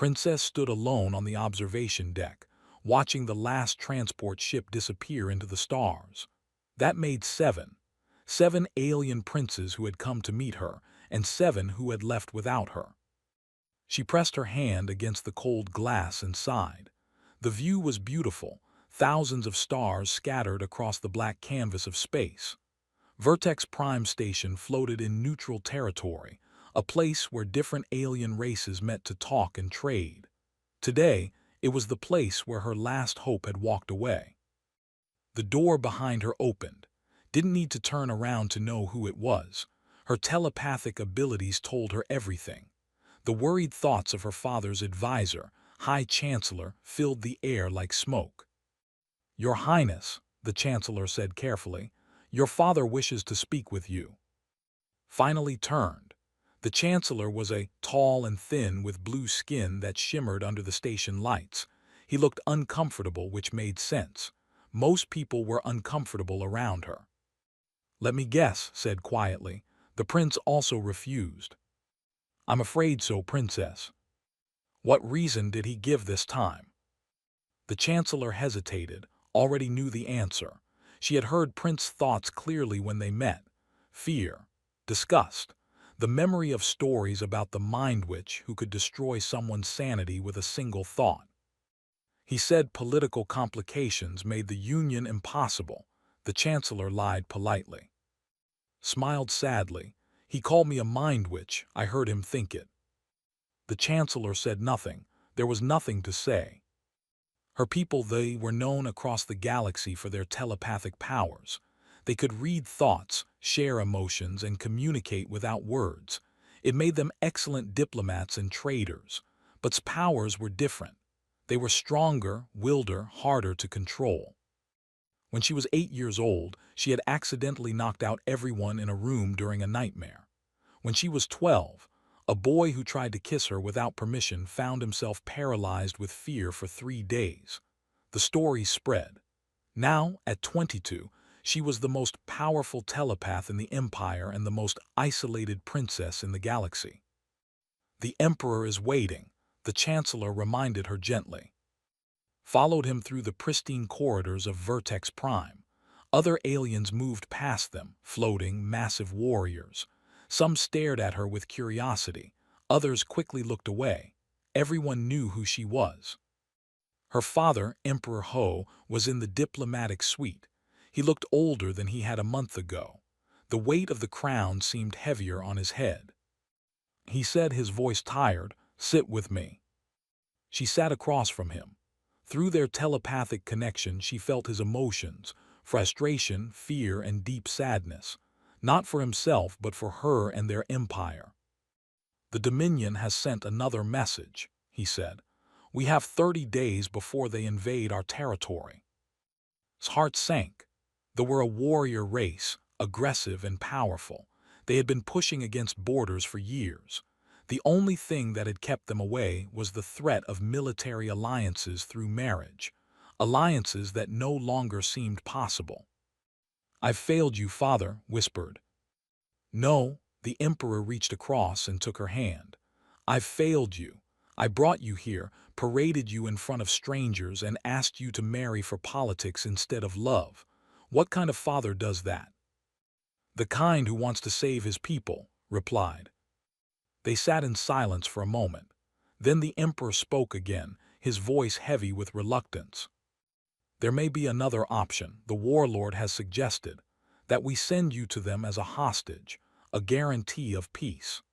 Princess stood alone on the observation deck, watching the last transport ship disappear into the stars. That made seven. 7 alien princes who had come to meet her, and 7 who had left without her. She pressed her hand against the cold glass and sighed. The view was beautiful, thousands of stars scattered across the black canvas of space. Vertex Prime Station floated in neutral territory, a place where different alien races met to talk and trade. Today, it was the place where her last hope had walked away. The door behind her opened. Didn't need to turn around to know who it was. Her telepathic abilities told her everything. The worried thoughts of her father's advisor, High Chancellor, filled the air like smoke. "Your Highness," the Chancellor said carefully, "your father wishes to speak with you." Finally turned. The Chancellor was a tall and thin with blue skin that shimmered under the station lights. He looked uncomfortable, which made sense. Most people were uncomfortable around her. "Let me guess," said quietly. The prince also refused. "I'm afraid so, Princess." "What reason did he give this time?" The Chancellor hesitated, already knew the answer. She had heard Prince's thoughts clearly when they met. Fear, disgust, the memory of stories about the mind witch who could destroy someone's sanity with a single thought. He said political complications made the union impossible. The Chancellor lied politely. Smiled sadly. "He called me a mind witch. I heard him think it." The Chancellor said nothing. There was nothing to say. Her people, they were known across the galaxy for their telepathic powers. They could read thoughts, share emotions, and communicate without words. It made them excellent diplomats and traders. But powers were different. They were stronger, wilder, harder to control. When she was 8 years old, she had accidentally knocked out everyone in a room during a nightmare. When she was 12, a boy who tried to kiss her without permission found himself paralyzed with fear for 3 days. The story spread. Now, at 22, she was the most powerful telepath in the Empire and the most isolated princess in the galaxy. "The Emperor is waiting," the Chancellor reminded her gently. Followed him through the pristine corridors of Vertex Prime. Other aliens moved past them, floating, massive warriors. Some stared at her with curiosity. Others quickly looked away. Everyone knew who she was. Her father, Emperor Ho, was in the diplomatic suite. He looked older than he had a month ago. The weight of the crown seemed heavier on his head. He said, his voice tired, "Sit with me." She sat across from him. Through their telepathic connection, she felt his emotions, frustration, fear, and deep sadness, not for himself but for her and their empire. "The Dominion has sent another message," he said. "We have 30 days before they invade our territory." His heart sank. They were a warrior race, aggressive and powerful. They had been pushing against borders for years. The only thing that had kept them away was the threat of military alliances through marriage, alliances that no longer seemed possible. "I've failed you, Father," whispered. "No," the Emperor reached across and took her hand. "I've failed you. I brought you here, paraded you in front of strangers, and asked you to marry for politics instead of love. What kind of father does that?" "The kind who wants to save his people," replied. They sat in silence for a moment. Then the Emperor spoke again, his voice heavy with reluctance. "There may be another option, the warlord has suggested, that we send you to them as a hostage, a guarantee of peace."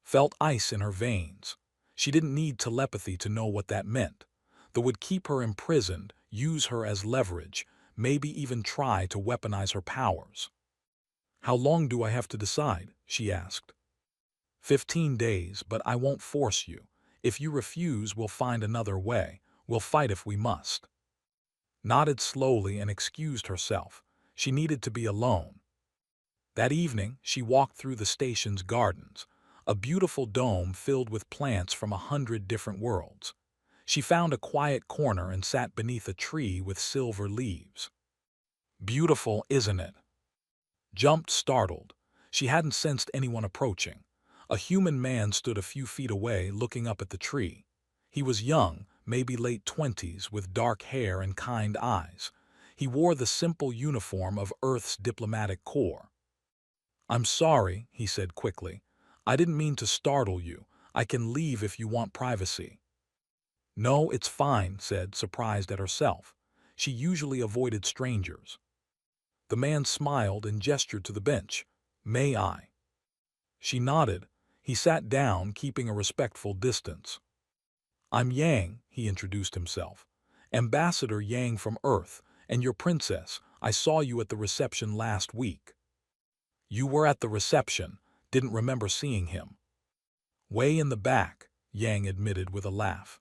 Felt ice in her veins. She didn't need telepathy to know what that meant. They would keep her imprisoned, use her as leverage, maybe even try to weaponize her powers. "How long do I have to decide?" she asked. 15 days, but I won't force you. If you refuse, we'll find another way. We'll fight if we must." Nodded slowly and excused herself. She needed to be alone. That evening, she walked through the station's gardens, a beautiful dome filled with plants from 100 different worlds. She found a quiet corner and sat beneath a tree with silver leaves. "Beautiful, isn't it?" Jumped, startled. She hadn't sensed anyone approaching. A human man stood a few feet away, looking up at the tree. He was young, maybe late 20s, with dark hair and kind eyes. He wore the simple uniform of Earth's diplomatic corps. "I'm sorry," he said quickly. "I didn't mean to startle you. I can leave if you want privacy." "No, it's fine," said, surprised at herself. She usually avoided strangers. The man smiled and gestured to the bench. "May I?" She nodded. He sat down, keeping a respectful distance. "I'm Yang," he introduced himself. "Ambassador Yang from Earth, and your princess. I saw you at the reception last week." "You were at the reception. Didn't remember seeing him." "Way in the back," Yang admitted with a laugh.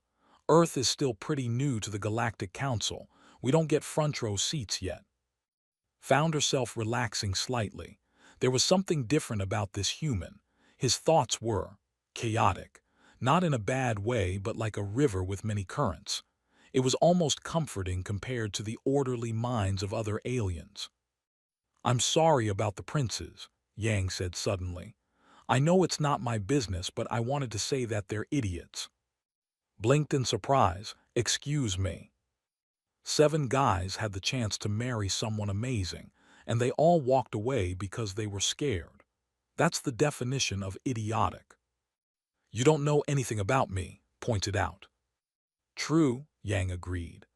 "Earth is still pretty new to the Galactic Council. We don't get front row seats yet." Found herself relaxing slightly. There was something different about this human. His thoughts were chaotic, not in a bad way, but like a river with many currents. It was almost comforting compared to the orderly minds of other aliens. "I'm sorry about the princes," Yang said suddenly. "I know it's not my business, but I wanted to say that they're idiots." Blinked in surprise. "Excuse me." 7 guys had the chance to marry someone amazing, and they all walked away because they were scared. That's the definition of idiotic. "You don't know anything about me," pointed out. "True," Yang agreed.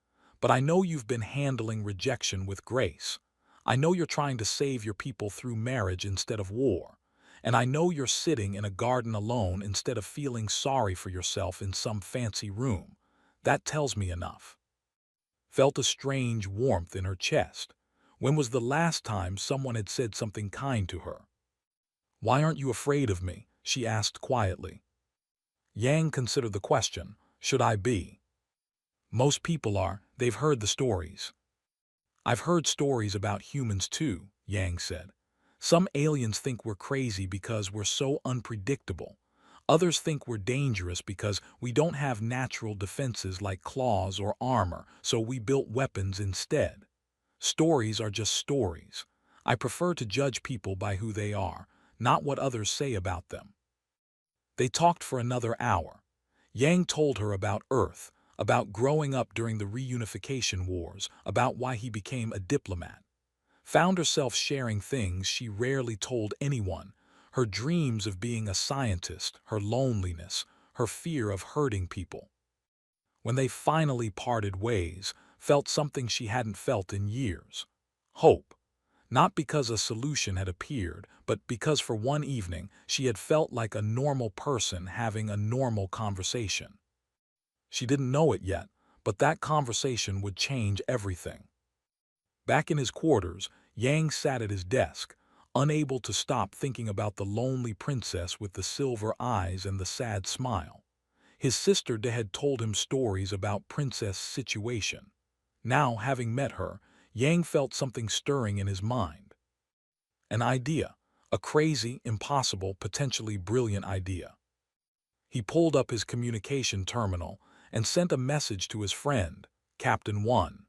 "But I know you've been handling rejection with grace. I know you're trying to save your people through marriage instead of war. And I know you're sitting in a garden alone instead of feeling sorry for yourself in some fancy room. That tells me enough." Felt a strange warmth in her chest. When was the last time someone had said something kind to her? "Why aren't you afraid of me?" she asked quietly. Yang considered the question. "Should I be?" "Most people are. They've heard the stories." "I've heard stories about humans too," Yang said. "Some aliens think we're crazy because we're so unpredictable. Others think we're dangerous because we don't have natural defenses like claws or armor, so we built weapons instead. Stories are just stories. I prefer to judge people by who they are, not what others say about them." They talked for another hour. Yang told her about Earth, about growing up during the reunification wars, about why he became a diplomat. Found herself sharing things she rarely told anyone: her dreams of being a scientist, her loneliness, her fear of hurting people. When they finally parted ways, felt something she hadn't felt in years. Hope. Not because a solution had appeared, but because for one evening she had felt like a normal person having a normal conversation. She didn't know it yet, but that conversation would change everything. Back in his quarters, Yang sat at his desk, unable to stop thinking about the lonely princess with the silver eyes and the sad smile. His sister had told him stories about Princess' situation. Now, having met her, Yang felt something stirring in his mind. An idea. A crazy, impossible, potentially brilliant idea. He pulled up his communication terminal and sent a message to his friend, Captain 1.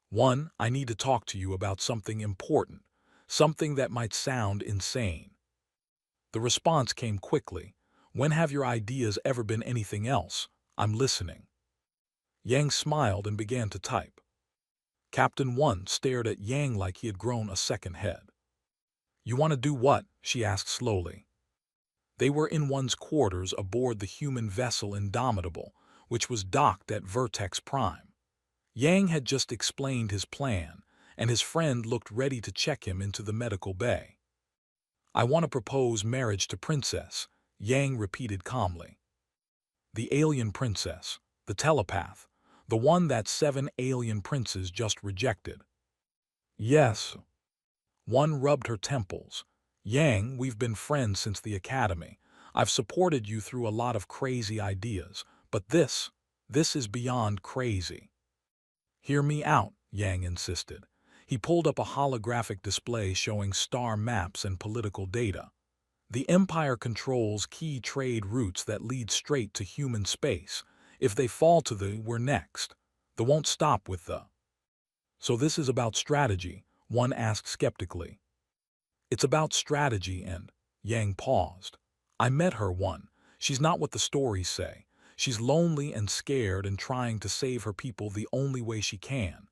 "1, I need to talk to you about something important, something that might sound insane." The response came quickly. "When have your ideas ever been anything else? I'm listening." Yang smiled and began to type. Captain 1 stared at Yang like he had grown a second head. "You want to do what?" she asked slowly. They were in one's quarters aboard the human vessel Indomitable, which was docked at Vertex Prime. Yang had just explained his plan, and his friend looked ready to check him into the medical bay. "I want to propose marriage to Princess," Yang repeated calmly. "The alien princess, the telepath, the one that 7 alien princes just rejected." "Yes." One rubbed her temples. "Yang, we've been friends since the academy. I've supported you through a lot of crazy ideas, but this is beyond crazy." "Hear me out," Yang insisted. He pulled up a holographic display showing star maps and political data. "The Empire controls key trade routes that lead straight to human space. If they fall to we're next. They won't stop with the." "So this is about strategy?" one asked skeptically. "It's about strategy and—" Yang paused. "I met her, one. She's not what the stories say. She's lonely and scared and trying to save her people the only way she can.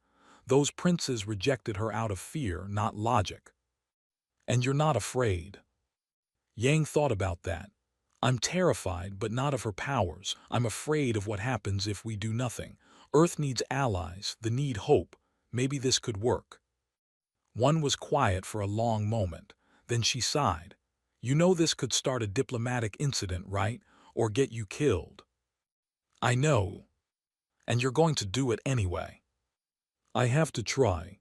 Those princes rejected her out of fear, not logic. And you're not afraid. Yang thought about that. I'm terrified, but not of her powers. I'm afraid of what happens if we do nothing. Earth needs allies, the need hope. Maybe this could work. One was quiet for a long moment. Then she sighed. You know this could start a diplomatic incident, right? Or get you killed. I know. And you're going to do it anyway. I have to try.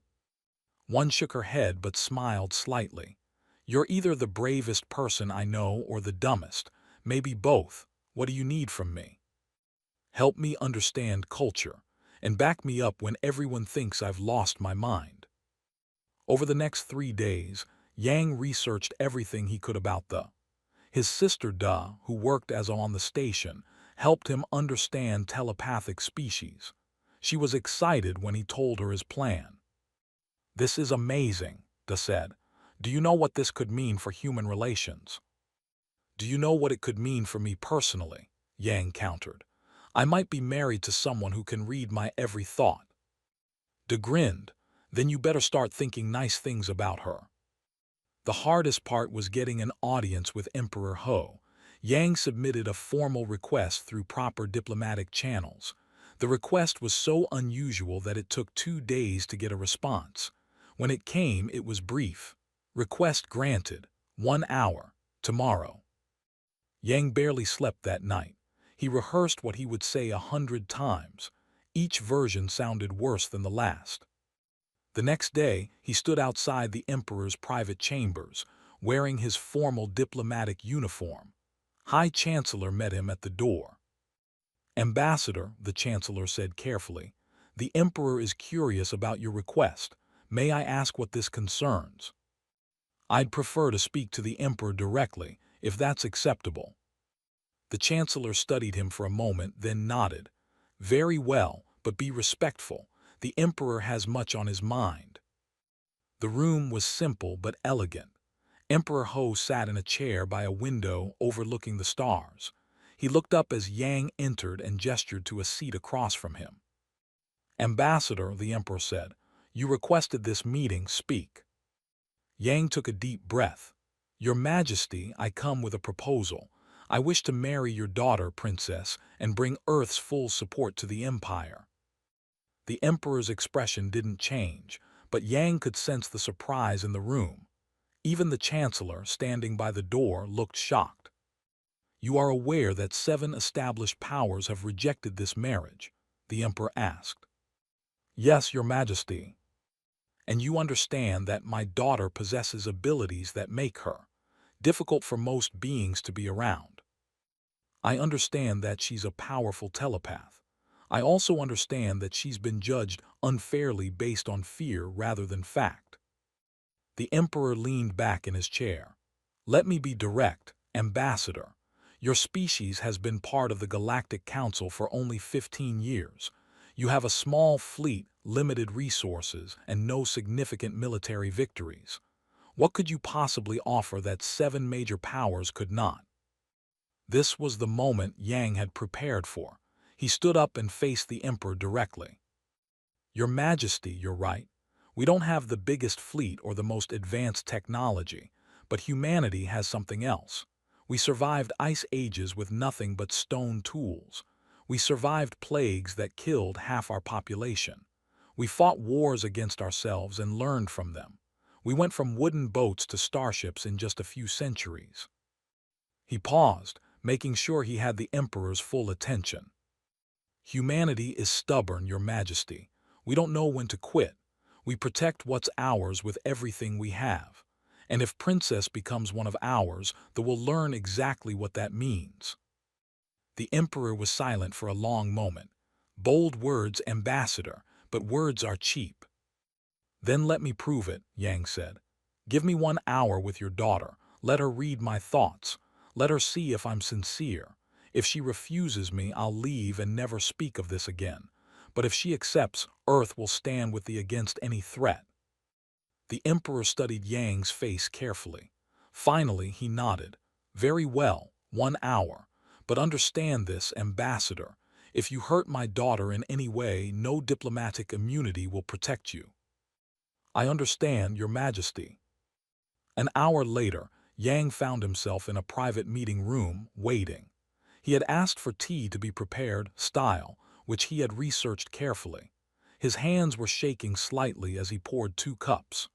One shook her head but smiled slightly. You're either the bravest person I know or the dumbest. Maybe both. What do you need from me? Help me understand culture, and back me up when everyone thinks I've lost my mind. Over the next 3 days, Yang researched everything he could about his sister Da, who worked as on the station, helped him understand telepathic species. She was excited when he told her his plan. This is amazing, Da said. Do you know what this could mean for human relations? Do you know what it could mean for me personally? Yang countered. I might be married to someone who can read my every thought. Da grinned. Then you better start thinking nice things about her. The hardest part was getting an audience with Emperor Ho. Yang submitted a formal request through proper diplomatic channels. The request was so unusual that it took 2 days to get a response. When it came, it was brief. Request granted. 1 hour. Tomorrow. Yang barely slept that night. He rehearsed what he would say 100 times. Each version sounded worse than the last. The next day, he stood outside the emperor's private chambers, wearing his formal diplomatic uniform. High Chancellor met him at the door. Ambassador, the Chancellor said carefully, the emperor is curious about your request. May I ask what this concerns? I'd prefer to speak to the emperor directly, if that's acceptable. The Chancellor studied him for a moment, then nodded. Very well, but be respectful. The emperor has much on his mind. The room was simple but elegant. Emperor Ho sat in a chair by a window overlooking the stars. He looked up as Yang entered and gestured to a seat across from him. Ambassador, the emperor said, you requested this meeting, speak. Yang took a deep breath. Your Majesty, I come with a proposal. I wish to marry your daughter, Princess, and bring Earth's full support to the Empire. The emperor's expression didn't change, but Yang could sense the surprise in the room. Even the Chancellor, standing by the door, looked shocked. You are aware that 7 established powers have rejected this marriage? The emperor asked. Yes, Your Majesty. And you understand that my daughter possesses abilities that make her difficult for most beings to be around. I understand that she's a powerful telepath. I also understand that she's been judged unfairly based on fear rather than fact. The emperor leaned back in his chair. Let me be direct, Ambassador. Your species has been part of the Galactic Council for only 15 years. You have a small fleet, limited resources, and no significant military victories. What could you possibly offer that 7 major powers could not? This was the moment Yang had prepared for. He stood up and faced the emperor directly. Your Majesty, you're right. We don't have the biggest fleet or the most advanced technology, but humanity has something else. We survived ice ages with nothing but stone tools. We survived plagues that killed half our population. We fought wars against ourselves and learned from them. We went from wooden boats to starships in just a few centuries. He paused, making sure he had the emperor's full attention. Humanity is stubborn, Your Majesty. We don't know when to quit. We protect what's ours with everything we have. And if Princess becomes one of ours, then we'll learn exactly what that means. The emperor was silent for a long moment. Bold words, Ambassador, but words are cheap. Then let me prove it, Yang said. Give me 1 hour with your daughter. Let her read my thoughts. Let her see if I'm sincere. If she refuses me, I'll leave and never speak of this again. But if she accepts, Earth will stand with thee against any threat. The emperor studied Yang's face carefully. Finally, he nodded. Very well, 1 hour. But understand this, ambassador. If you hurt my daughter in any way, no diplomatic immunity will protect you. I understand, Your Majesty. An hour later, Yang found himself in a private meeting room, waiting. He had asked for tea to be prepared, style, which he had researched carefully. His hands were shaking slightly as he poured 2 cups.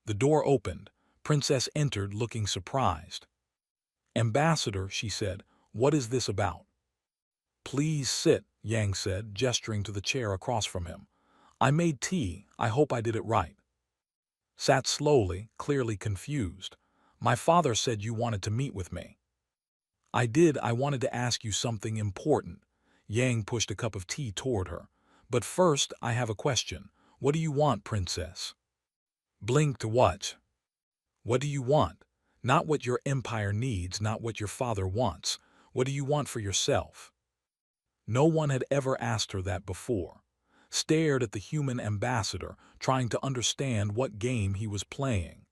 The door opened. Princess entered looking surprised. "Ambassador," she said, "what is this about?" "Please sit," Yang said, gesturing to the chair across from him. "I made tea. I hope I did it right." Sat slowly, clearly confused. "My father said you wanted to meet with me." "I did. I wanted to ask you something important." Yang pushed a cup of tea toward her. "But first, I have a question. What do you want, princess?" Blinked. "What? What do you want? Not what your empire needs, not what your father wants. What do you want for yourself?" No one had ever asked her that before. Stared at the human ambassador, trying to understand what game he was playing.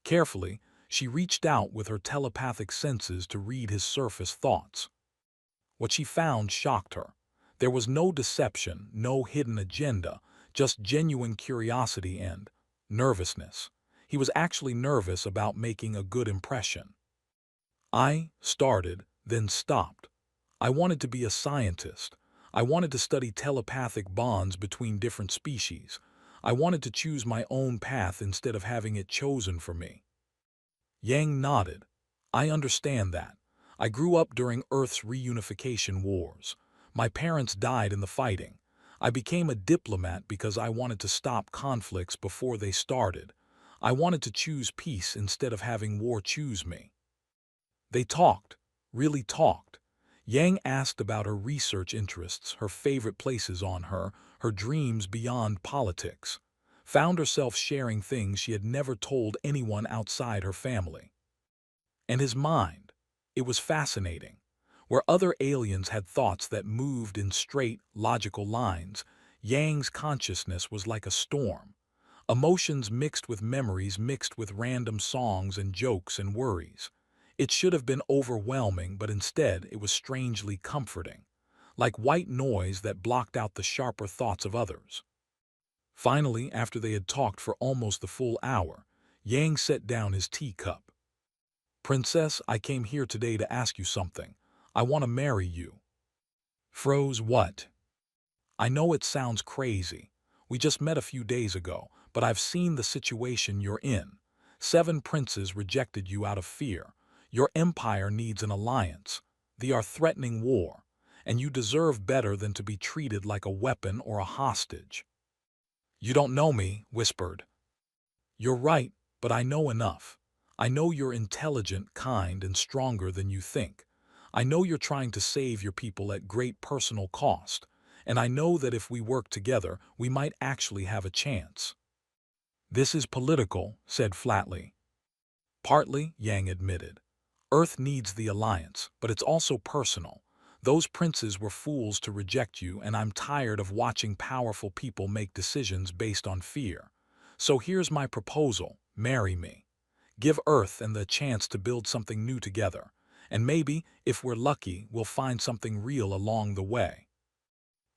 Carefully, she reached out with her telepathic senses to read his surface thoughts. What she found shocked her. There was no deception, no hidden agenda, just genuine curiosity and nervousness. He was actually nervous about making a good impression. "I started, then stopped. I wanted to be a scientist. I wanted to study telepathic bonds between different species. I wanted to choose my own path instead of having it chosen for me." Yang nodded. "I understand that. I grew up during Earth's reunification wars. My parents died in the fighting. I became a diplomat because I wanted to stop conflicts before they started. I wanted to choose peace instead of having war choose me." They talked, really talked. Yang asked about her research interests, her favorite places on her dreams beyond politics. Found herself sharing things she had never told anyone outside her family. And his mind, it was fascinating. Where other aliens had thoughts that moved in straight, logical lines, Yang's consciousness was like a storm. Emotions mixed with memories, mixed with random songs and jokes and worries. It should have been overwhelming, but instead it was strangely comforting, like white noise that blocked out the sharper thoughts of others. Finally, after they had talked for almost the full hour, Yang set down his teacup. "Princess, I came here today to ask you something. I want to marry you." Froze. "What?" "I know it sounds crazy. We just met a few days ago, but I've seen the situation you're in. 7 princes rejected you out of fear. Your empire needs an alliance. They are threatening war, and you deserve better than to be treated like a weapon or a hostage." "You don't know me," whispered. "You're right, but I know enough. I know you're intelligent, kind, and stronger than you think. I know you're trying to save your people at great personal cost, and I know that if we work together, we might actually have a chance." "This is political," said flatly. "Partly," Yang admitted. "Earth needs the alliance, but it's also personal. Those princes were fools to reject you, and I'm tired of watching powerful people make decisions based on fear. So here's my proposal: marry me. Give Earth and the chance to build something new together. And maybe, if we're lucky, we'll find something real along the way."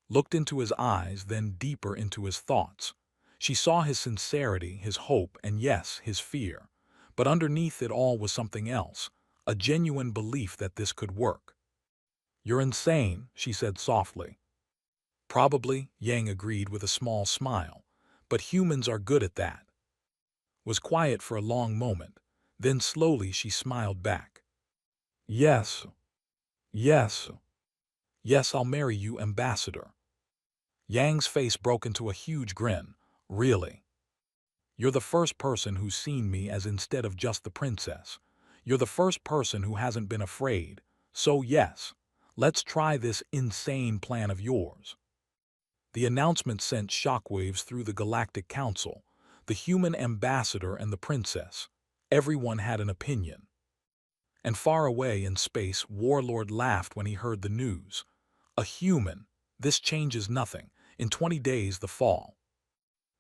Looked into his eyes, then deeper into his thoughts. She saw his sincerity, his hope, and yes, his fear. But underneath it all was something else, a genuine belief that this could work. "You're insane," she said softly. "Probably," Yang agreed with a small smile. "But humans are good at that." Was quiet for a long moment. Then slowly she smiled back. "Yes. Yes. Yes, I'll marry you, ambassador." Yang's face broke into a huge grin. "Really? You're the first person who's seen me as instead of just the princess. You're the first person who hasn't been afraid. So yes, let's try this insane plan of yours." The announcement sent shockwaves through the Galactic Council, the human ambassador and the princess. Everyone had an opinion. And far away in space, Warlord laughed when he heard the news. "A human? This changes nothing. In 20 days the fall."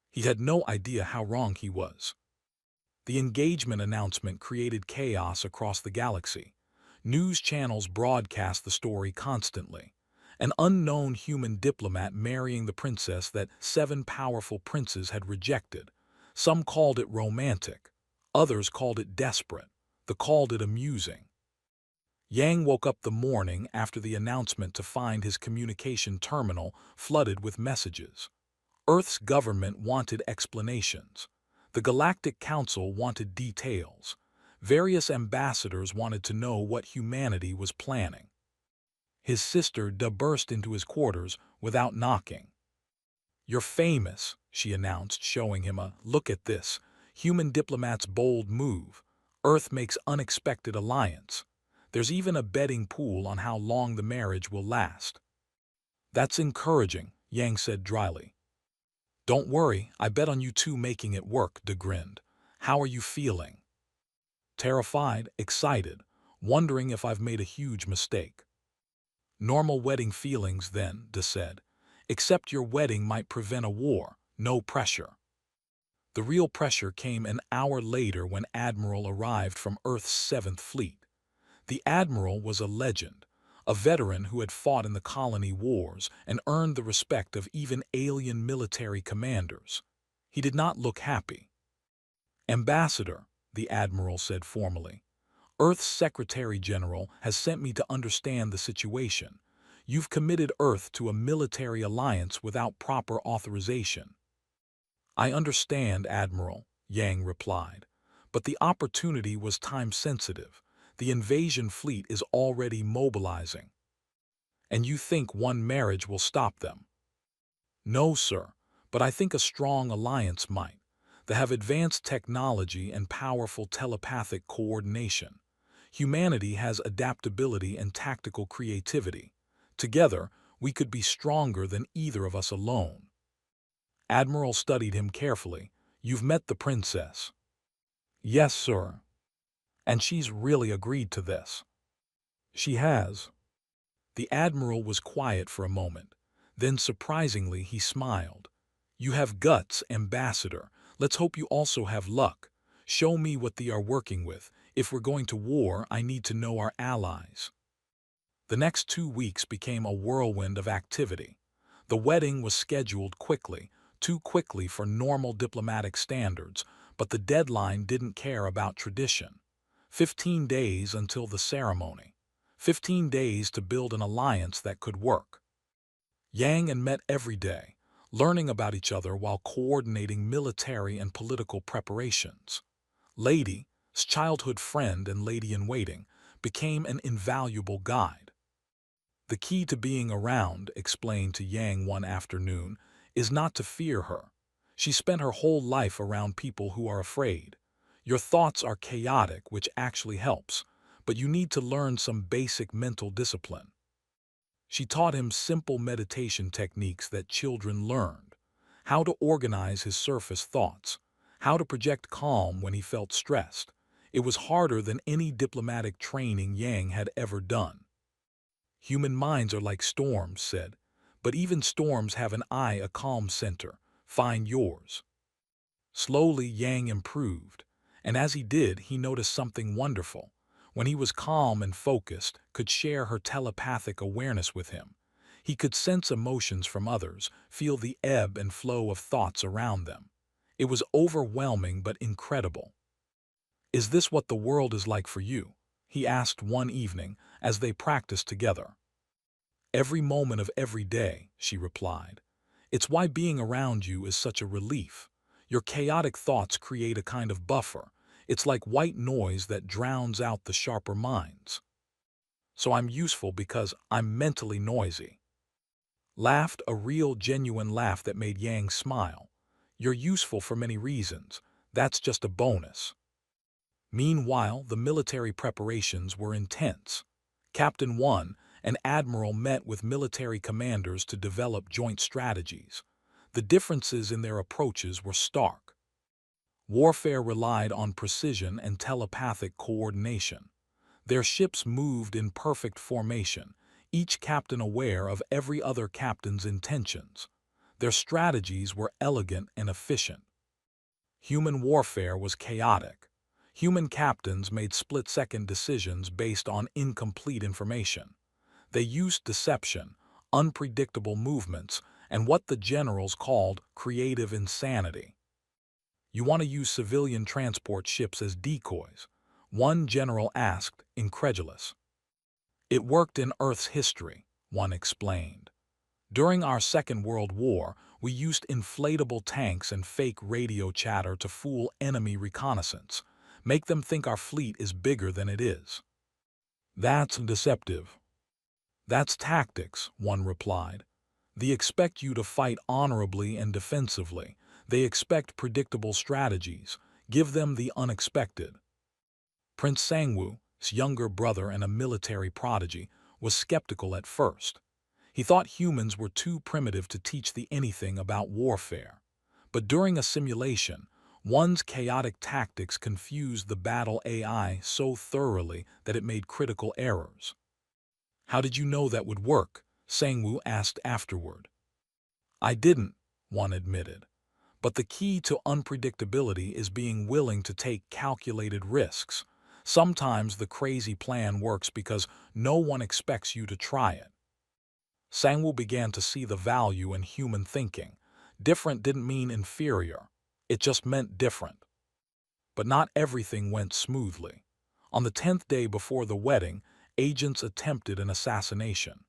He had no idea how wrong he was. The engagement announcement created chaos across the galaxy. News channels broadcast the story constantly. An unknown human diplomat marrying the princess that 7 powerful princes had rejected. Some called it romantic. Others called it desperate. They called it amusing. Yang woke up the morning after the announcement to find his communication terminal flooded with messages. Earth's government wanted explanations. The Galactic Council wanted details. Various ambassadors wanted to know what humanity was planning. His sister burst into his quarters without knocking. "You're famous," she announced, showing him a "look at this. Human diplomat's bold move. Earth makes unexpected alliance. There's even a betting pool on how long the marriage will last." "That's encouraging," Yang said dryly. "Don't worry, I bet on you two making it work," De grinned. "How are you feeling?" "Terrified, excited, wondering if I've made a huge mistake." "Normal wedding feelings then," De said. "Except your wedding might prevent a war, no pressure." The real pressure came an hour later when Admiral arrived from Earth's 7th Fleet. The Admiral was a legend, a veteran who had fought in the colony wars and earned the respect of even alien military commanders. He did not look happy. "Ambassador," the Admiral said formally, "Earth's Secretary General has sent me to understand the situation. You've committed Earth to a military alliance without proper authorization." "I understand, Admiral," Yang replied, "but the opportunity was time-sensitive. The invasion fleet is already mobilizing." "And you think one marriage will stop them?" "No, sir, but I think a strong alliance might. They have advanced technology and powerful telepathic coordination. Humanity has adaptability and tactical creativity. Together, we could be stronger than either of us alone." Admiral studied him carefully. "You've met the princess?" "Yes, sir." "And she's really agreed to this?" "She has." The Admiral was quiet for a moment. Then, surprisingly, he smiled. "You have guts, Ambassador. Let's hope you also have luck. Show me what they are working with. If we're going to war, I need to know our allies." The next 2 weeks became a whirlwind of activity. The wedding was scheduled quickly, too quickly for normal diplomatic standards, but the deadline didn't care about tradition. 15 days until the ceremony. 15 days to build an alliance that could work. Yang and met every day, learning about each other while coordinating military and political preparations. Lady, his childhood friend and lady-in-waiting, became an invaluable guide. "The key to being around," explained to Yang one afternoon, "is not to fear her. She spent her whole life around people who are afraid. Your thoughts are chaotic, which actually helps, but you need to learn some basic mental discipline." She taught him simple meditation techniques that children learned: how to organize his surface thoughts, how to project calm when he felt stressed. It was harder than any diplomatic training Yang had ever done. "Human minds are like storms," said, "but even storms have an eye, a calm center. Find yours." Slowly Yang improved, and as he did, he noticed something wonderful. When he was calm and focused, could share her telepathic awareness with him. He could sense emotions from others, feel the ebb and flow of thoughts around them. It was overwhelming but incredible. "Is this what the world is like for you?" he asked one evening as they practiced together. "Every moment of every day," she replied. "It's why being around you is such a relief. Your chaotic thoughts create a kind of buffer. It's like white noise that drowns out the sharper minds." "So I'm useful because I'm mentally noisy." Laughed, a real, genuine laugh that made Yang smile. "You're useful for many reasons. That's just a bonus." Meanwhile, the military preparations were intense. Captain 1 and Admiral met with military commanders to develop joint strategies. The differences in their approaches were stark. Warfare relied on precision and telepathic coordination. Their ships moved in perfect formation, each captain aware of every other captain's intentions. Their strategies were elegant and efficient. Human warfare was chaotic. Human captains made split-second decisions based on incomplete information. They used deception, unpredictable movements, and what the generals called creative insanity. "You want to use civilian transport ships as decoys?" one general asked, incredulous. "It worked in Earth's history," one explained. "During our Second World War, we used inflatable tanks and fake radio chatter to fool enemy reconnaissance, make them think our fleet is bigger than it is." "That's deceptive." "That's tactics," one replied. "They expect you to fight honorably and defensively. They expect predictable strategies. Give them the unexpected." Prince Sangwoo's younger brother and a military prodigy was skeptical at first. He thought humans were too primitive to teach the anything about warfare. But during a simulation, one's chaotic tactics confused the battle AI so thoroughly that it made critical errors. "How did you know that would work?" Sangwoo asked afterward. "I didn't," one admitted. "But the key to unpredictability is being willing to take calculated risks. Sometimes the crazy plan works because no one expects you to try it." Sangwoo began to see the value in human thinking. Different didn't mean inferior. It just meant different. But not everything went smoothly. On the 10th day before the wedding, agents attempted an assassination.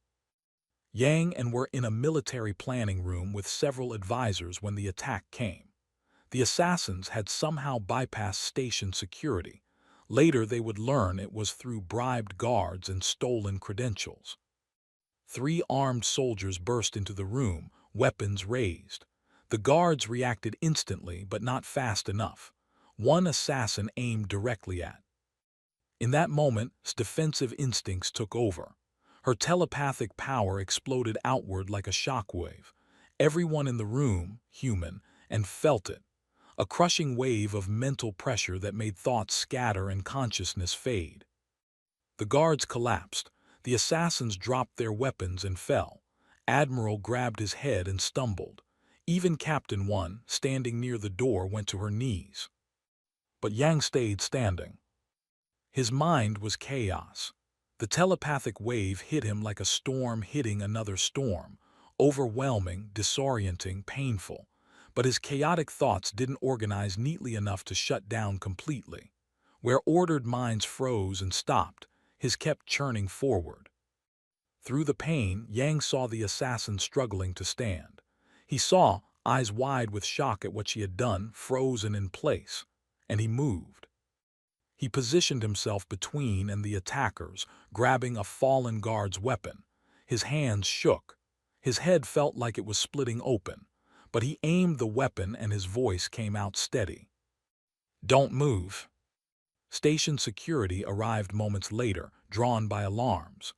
Yang and were in a military planning room with several advisors when the attack came. The assassins had somehow bypassed station security. Later they would learn it was through bribed guards and stolen credentials. 3 armed soldiers burst into the room, weapons raised. The guards reacted instantly, but not fast enough. One assassin aimed directly at. In that moment, defensive instincts took over. Her telepathic power exploded outward like a shockwave. Everyone in the room, human, and felt it. A crushing wave of mental pressure that made thoughts scatter and consciousness fade. The guards collapsed. The assassins dropped their weapons and fell. Admiral grabbed his head and stumbled. Even Captain One, standing near the door, went to her knees. But Yang stayed standing. His mind was chaos. The telepathic wave hit him like a storm hitting another storm, overwhelming, disorienting, painful. But his chaotic thoughts didn't organize neatly enough to shut down completely. Where ordered minds froze and stopped, his kept churning forward. Through the pain, Yang saw the assassin struggling to stand. He saw, eyes wide with shock at what she had done, frozen in place, and he moved. He positioned himself between and the attackers, grabbing a fallen guard's weapon. His hands shook. His head felt like it was splitting open, but he aimed the weapon and his voice came out steady. "Don't move." Station security arrived moments later, drawn by alarms.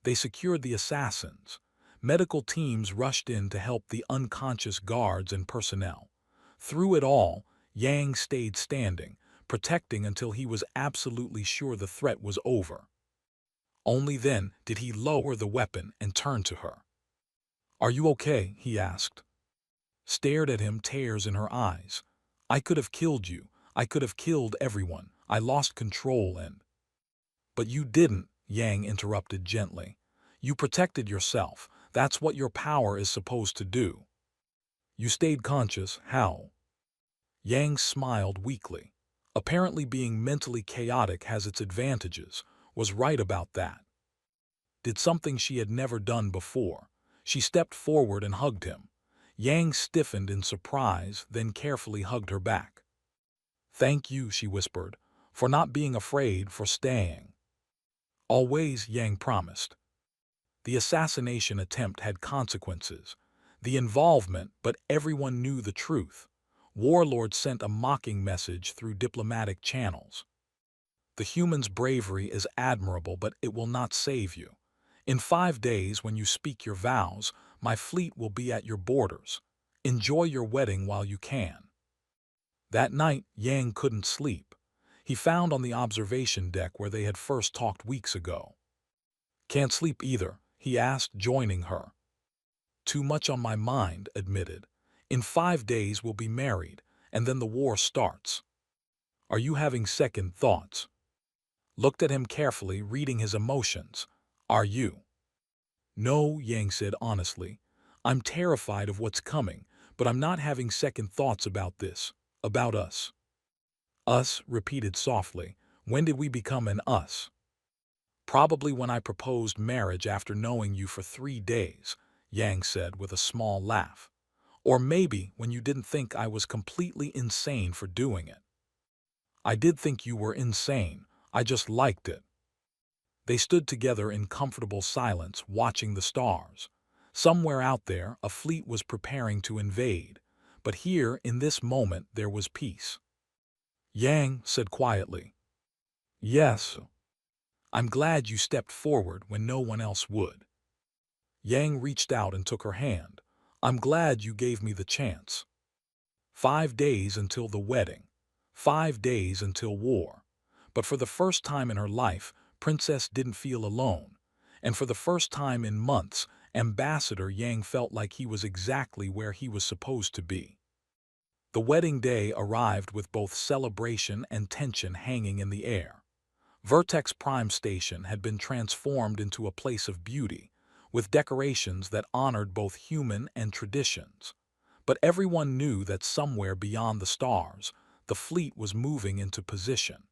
They secured the assassins. Medical teams rushed in to help the unconscious guards and personnel. Through it all, Yang stayed standing, protecting until he was absolutely sure the threat was over. Only then did he lower the weapon and turn to her. "Are you okay?" he asked. Stared at him, tears in her eyes. "I could have killed you. I could have killed everyone. I lost control and—" "But you didn't," Yang interrupted gently. "You protected yourself. That's what your power is supposed to do." "You stayed conscious. How?" Yang smiled weakly. Apparently being mentally chaotic has its advantages, was right about that. Did something she had never done before. She stepped forward and hugged him. Yang stiffened in surprise, then carefully hugged her back. "Thank you," she whispered, "for not being afraid, for staying." "Always," Yang promised. The assassination attempt had consequences. The involvement, but everyone knew the truth. Warlords sent a mocking message through diplomatic channels. "The human's bravery is admirable, but it will not save you. In 5 days, when you speak your vows, my fleet will be at your borders. Enjoy your wedding while you can." That night, Yang couldn't sleep. He found on the observation deck where they had first talked weeks ago. "Can't sleep either," he asked, joining her. "Too much on my mind," admitted. "In 5 days we'll be married, and then the war starts." Are you having second thoughts? Looked at him carefully, reading his emotions. Are you? No, Yang said honestly. I'm terrified of what's coming, but I'm not having second thoughts about this, about us. Us, repeated softly. When did we become an us? Probably when I proposed marriage after knowing you for 3 days, Yang said with a small laugh. Or maybe when you didn't think I was completely insane for doing it. I did think you were insane. I just liked it. They stood together in comfortable silence, watching the stars. Somewhere out there, a fleet was preparing to invade, but here, in this moment, there was peace. Yang said quietly, "Yes, I'm glad you stepped forward when no one else would." Yang reached out and took her hand. "I'm glad you gave me the chance." 5 days until the wedding. 5 days until war. But for the first time in her life, Princess didn't feel alone. And for the first time in months, Ambassador Yang felt like he was exactly where he was supposed to be. The wedding day arrived with both celebration and tension hanging in the air. Vertex Prime Station had been transformed into a place of beauty, with decorations that honored both human and traditions. But everyone knew that somewhere beyond the stars, the fleet was moving into position.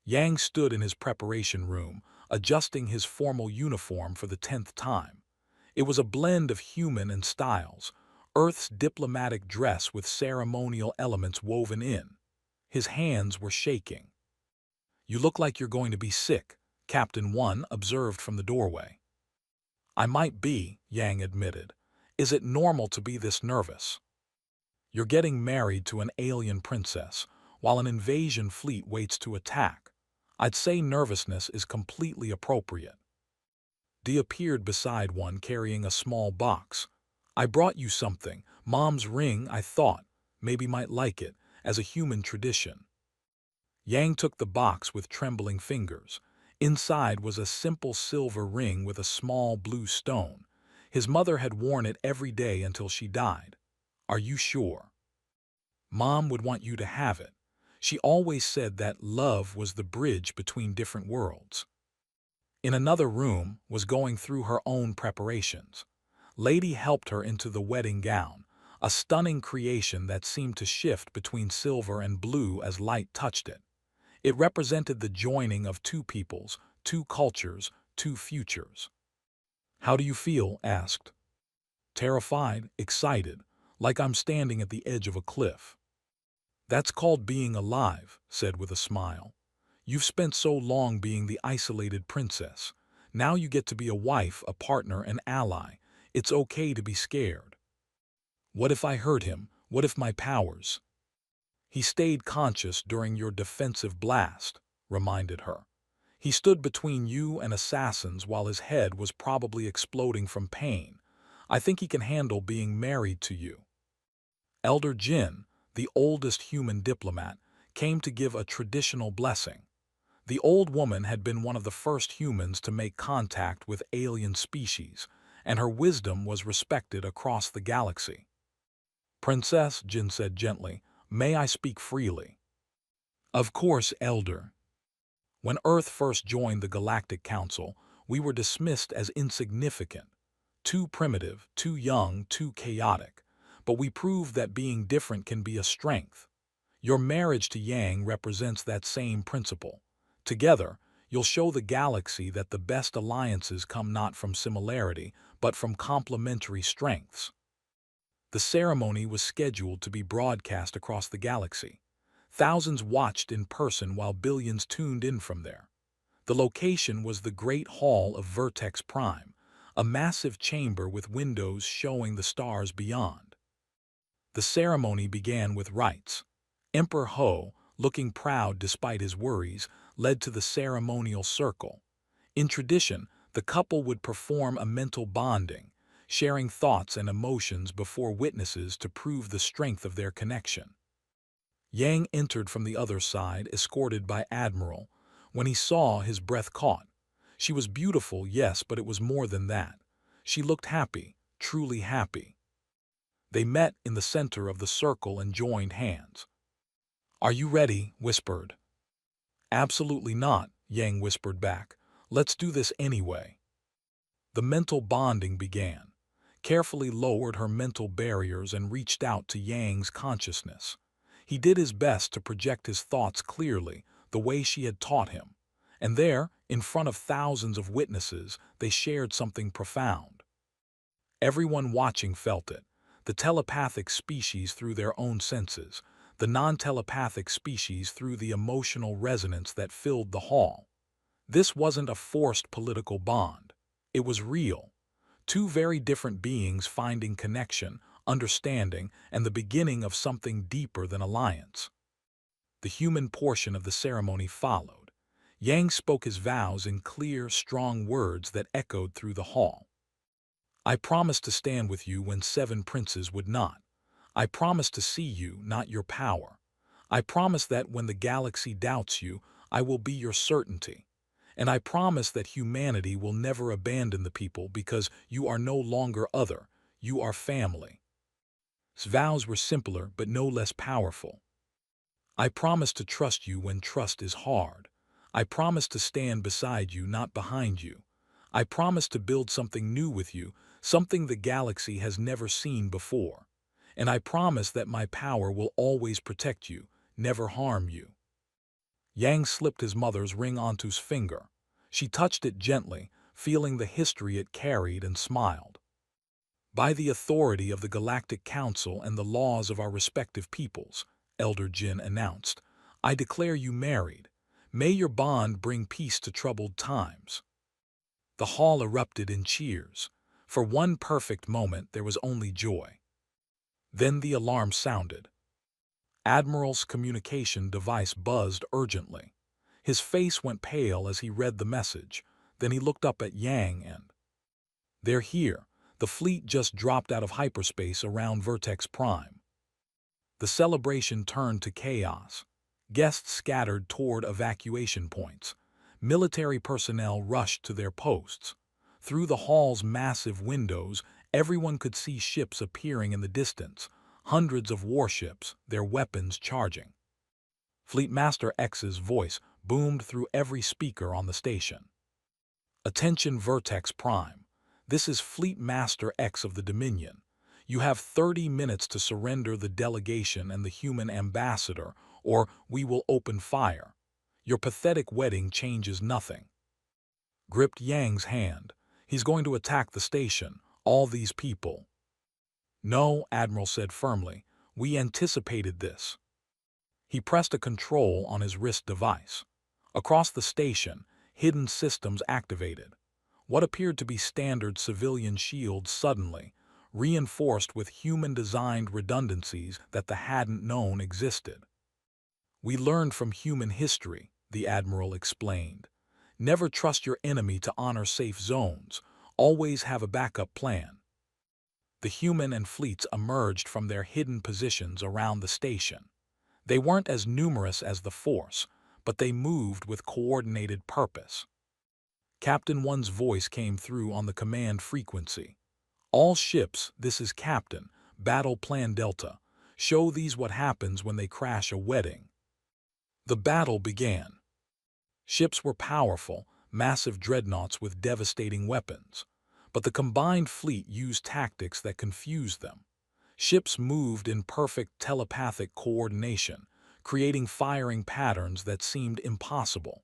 Yang stood in his preparation room, adjusting his formal uniform for the 10th time. It was a blend of human and styles, Earth's diplomatic dress with ceremonial elements woven in. His hands were shaking. "You look like you're going to be sick," Captain One observed from the doorway. "I might be," Yang admitted. "Is it normal to be this nervous? You're getting married to an alien princess, while an invasion fleet waits to attack. I'd say nervousness is completely appropriate." Dee appeared beside One carrying a small box. "I brought you something, Mom's ring. I thought maybe might like it, as a human tradition." Yang took the box with trembling fingers. Inside was a simple silver ring with a small blue stone. His mother had worn it every day until she died. "Are you sure?" "Mom would want you to have it. She always said that love was the bridge between different worlds." In another room was going through her own preparations. Lady helped her into the wedding gown, a stunning creation that seemed to shift between silver and blue as light touched it. It represented the joining of two peoples, two cultures, two futures. "How do you feel?" asked. "Terrified, excited, like I'm standing at the edge of a cliff." "That's called being alive," said with a smile. "You've spent so long being the isolated princess. Now you get to be a wife, a partner, an ally. It's okay to be scared." "What if I hurt him? What if my powers?" "He stayed conscious during your defensive blast," reminded her. "He stood between you and assassins while his head was probably exploding from pain. I think he can handle being married to you." Elder Jin, the oldest human diplomat, came to give a traditional blessing. The old woman had been one of the first humans to make contact with alien species, and her wisdom was respected across the galaxy. "Princess," Jin said gently, "may I speak freely?" "Of course, Elder." "When Earth first joined the Galactic Council, we were dismissed as insignificant, too primitive, too young, too chaotic. But we proved that being different can be a strength. Your marriage to Yang represents that same principle. Together, you'll show the galaxy that the best alliances come not from similarity, but from complementary strengths." The ceremony was scheduled to be broadcast across the galaxy. Thousands watched in person while billions tuned in from there. The location was the Great Hall of Vertex Prime, a massive chamber with windows showing the stars beyond. The ceremony began with rites. Emperor Ho, looking proud despite his worries, led to the ceremonial circle. In tradition, the couple would perform a mental bonding, sharing thoughts and emotions before witnesses to prove the strength of their connection. Yang entered from the other side, escorted by Admiral. When he saw, his breath caught. She was beautiful, yes, but it was more than that. She looked happy, truly happy. They met in the center of the circle and joined hands. "Are you ready?" whispered. "Absolutely not," Yang whispered back. "Let's do this anyway." The mental bonding began. Carefully lowered her mental barriers and reached out to Yang's consciousness. He did his best to project his thoughts clearly, the way she had taught him. And there, in front of thousands of witnesses, they shared something profound. Everyone watching felt it. The telepathic species through their own senses, the non-telepathic species through the emotional resonance that filled the hall. This wasn't a forced political bond. It was real. Two very different beings finding connection, understanding, and the beginning of something deeper than alliance. The human portion of the ceremony followed. Yang spoke his vows in clear, strong words that echoed through the hall. "I promise to stand with you when 7 princes would not. I promise to see you, not your power. I promise that when the galaxy doubts you, I will be your certainty. And I promise that humanity will never abandon the people because you are no longer other, you are family." His vows were simpler but no less powerful. "I promise to trust you when trust is hard. I promise to stand beside you, not behind you. I promise to build something new with you, something the galaxy has never seen before. And I promise that my power will always protect you, never harm you." Yang slipped his mother's ring onto his finger. She touched it gently, feeling the history it carried, and smiled. "By the authority of the Galactic Council and the laws of our respective peoples," Elder Jin announced, "I declare you married. May your bond bring peace to troubled times." The hall erupted in cheers. For one perfect moment there was only joy. Then the alarm sounded. Admiral's communication device buzzed urgently. His face went pale as he read the message. Then he looked up at Yang and, "They're here. The fleet just dropped out of hyperspace around Vertex Prime." The celebration turned to chaos. Guests scattered toward evacuation points. Military personnel rushed to their posts. Through the hall's massive windows, everyone could see ships appearing in the distance, hundreds of warships, their weapons charging. Fleet Master X's voice boomed through every speaker on the station. "Attention Vertex Prime. This is Fleet Master X of the Dominion. You have 30 minutes to surrender the delegation and the human ambassador, or we will open fire. Your pathetic wedding changes nothing." Gripped Yang's hand. "He's going to attack the station, all these people." "No," Admiral said firmly. "We anticipated this." He pressed a control on his wrist device. Across the station, hidden systems activated. What appeared to be standard civilian shields suddenly, reinforced with human-designed redundancies that the hadn't known existed. "We learned from human history," the Admiral explained. "Never trust your enemy to honor safe zones. Always have a backup plan." The human and fleets emerged from their hidden positions around the station. They weren't as numerous as the Force, but they moved with coordinated purpose. Captain One's voice came through on the command frequency. "All ships, this is Captain, Battle Plan Delta. Show these what happens when they crash a wedding." The battle began. Ships were powerful, massive dreadnoughts with devastating weapons. But the combined fleet used tactics that confused them. Ships moved in perfect telepathic coordination, creating firing patterns that seemed impossible.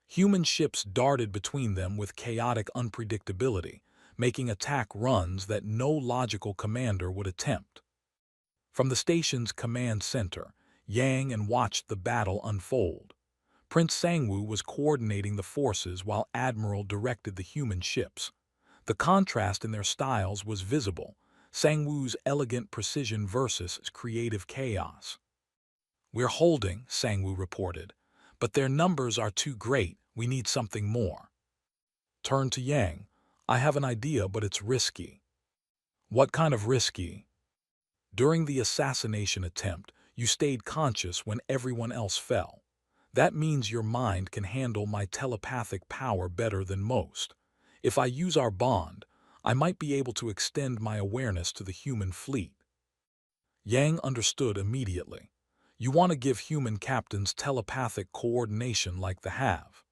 Human ships darted between them with chaotic unpredictability, making attack runs that no logical commander would attempt. From the station's command center, Yang and watched the battle unfold. Prince Sangwoo was coordinating the forces while Admiral directed the human ships. The contrast in their styles was visible, Sangwoo's elegant precision versus creative chaos. "We're holding," Sangwoo reported, "but their numbers are too great. We need something more." Turned to Yang. "I have an idea, but it's risky." "What kind of risky?" "During the assassination attempt, you stayed conscious when everyone else fell. That means your mind can handle my telepathic power better than most. If I use our bond, I might be able to extend my awareness to the human fleet." Yang understood immediately. You want to give human captains telepathic coordination like the have.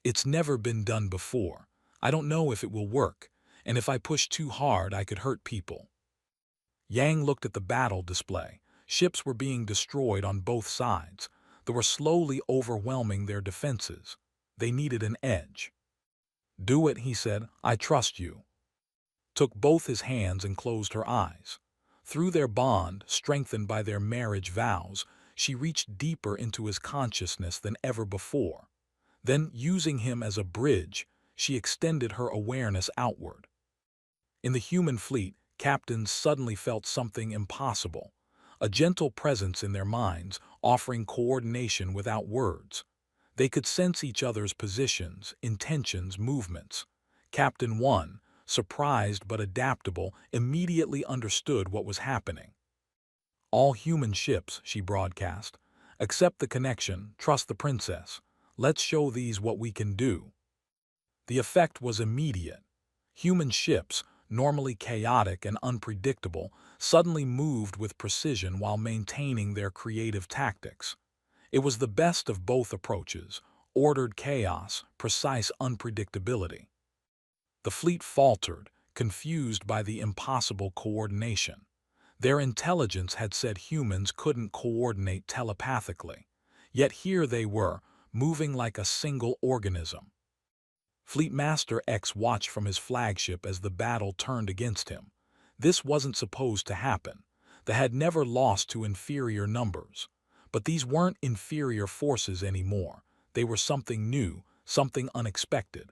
It's never been done before. I don't know if it will work, and if I push too hard, I could hurt people. Yang looked at the battle display. Ships were being destroyed on both sides. They were slowly overwhelming their defenses. They needed an edge. Do it, he said. I trust you. Took both his hands and closed her eyes. Through their bond, strengthened by their marriage vows, she reached deeper into his consciousness than ever before. Then, using him as a bridge, she extended her awareness outward. In the human fleet, captains suddenly felt something impossible, a gentle presence in their minds, offering coordination without words. They could sense each other's positions, intentions, movements. Captain 1, surprised but adaptable, immediately understood what was happening. All human ships, she broadcast, accept the connection, trust the princess. Let's show these what we can do. The effect was immediate. Human ships, normally chaotic and unpredictable, suddenly moved with precision while maintaining their creative tactics. It was the best of both approaches, ordered chaos, precise unpredictability. The fleet faltered, confused by the impossible coordination. Their intelligence had said humans couldn't coordinate telepathically, yet here they were, moving like a single organism. Fleet Master X watched from his flagship as the battle turned against him. This wasn't supposed to happen. They had never lost to inferior numbers. But these weren't inferior forces anymore. They were something new, something unexpected.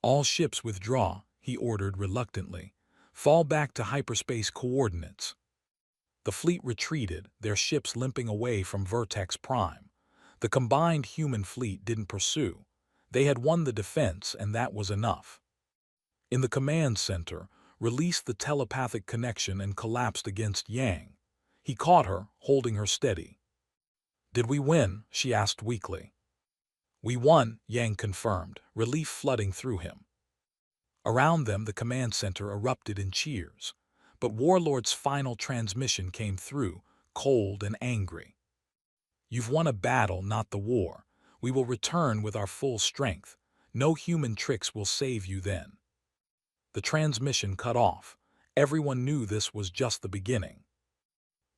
All ships withdraw, he ordered reluctantly. Fall back to hyperspace coordinates. The fleet retreated, their ships limping away from Vertex Prime. The combined human fleet didn't pursue. They had won the defense, and that was enough. In the command center, released the telepathic connection and collapsed against Yang. He caught her, holding her steady. Did we win? She asked weakly. We won, Yang confirmed, relief flooding through him. Around them, the command center erupted in cheers. But Warlord's final transmission came through, cold and angry. You've won a battle, not the war. We will return with our full strength. No human tricks will save you then. The transmission cut off. Everyone knew this was just the beginning.